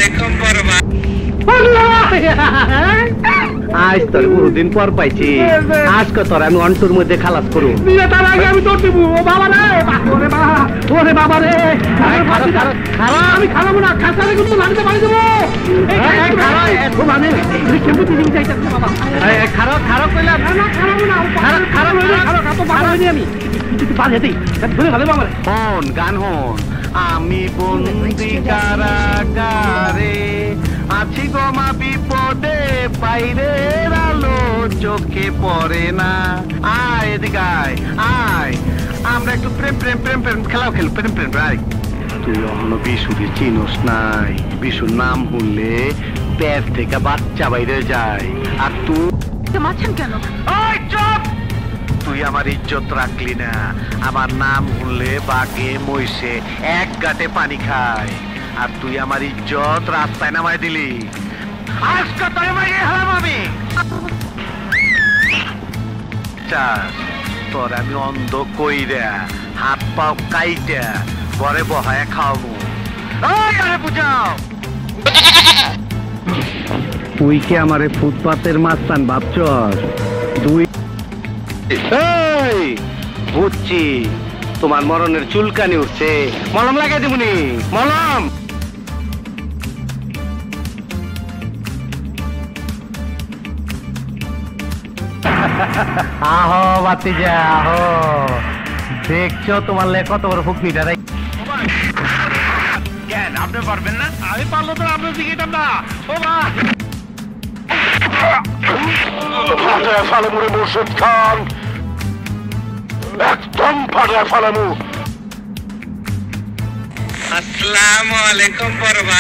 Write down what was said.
আলাইকুম বড়বা। আজ তোর বহুদিন পর পাইছি, আজকে তোর আমি অন্টুর মধ্যে খালাস করু। তার আগে আমি তোর দিব। ও বাবা রে, ওরে বাবা, ওরে বাবা রে, আমি খারাপ না, খাসারে কিন্তু লাগতে পারি দেবো। খারাপ খারাপ কইলাম না, খারাপ না, খারাপ হইলে খারাপ এত বাবা হইনি আমি। তুই বাজে দেই, ধরে ভালো বাবা রে। হন গান হন। আমি বন্দি কারাগারে আছি গো মা বিপদে, বাইরের আলো চোখে পড়ে না। আয় এদিকে আয়, আয় আমরা একটু প্রেম প্রেম প্রেম প্রেম খেলাও খেল, প্রেম প্রেম রাই। তুই অন্য বিশুকে চিনোস নাই, বিশুর নাম শুনলে পেট থেকে বাচ্চা বাইরে যায়। আর তুই মারছেন কেন? ওই চুপ! তুই আমার ইজ্জত রাখলি না। আমার নাম শুনলে বাঘে মহিষে এক গাঁটে পানি খায়, আর তুই আমার ইজ্জত রাস্তায় নামাই দিলি। আজকে তোরে মাইরে হলাম আমি। তোর আমি অন্ধ কইরা হাত পাও কাইটা ঘরে বহায় খাওয়াবো। ওই আরে বুঝাও, তুই কি আমারে ফুটপাতের মাস্তান ভাবছস? তুই বুঝছি তোমার মরণের চুলকানি উঠছে, মলম লাগাই দেবনি। মলম আহো বাতিজা আহো, দেখছো তোমার লে কত বড় ফুকনিটা। কেন আপনি পারবেন না? আমি পারলো তো আপনার দিকে না। ও মা ফাটায় ফালামু রে মুর্শিদ খান, একদম ফাটায় ফালামু। আসসালামু আলাইকুম বড়বা।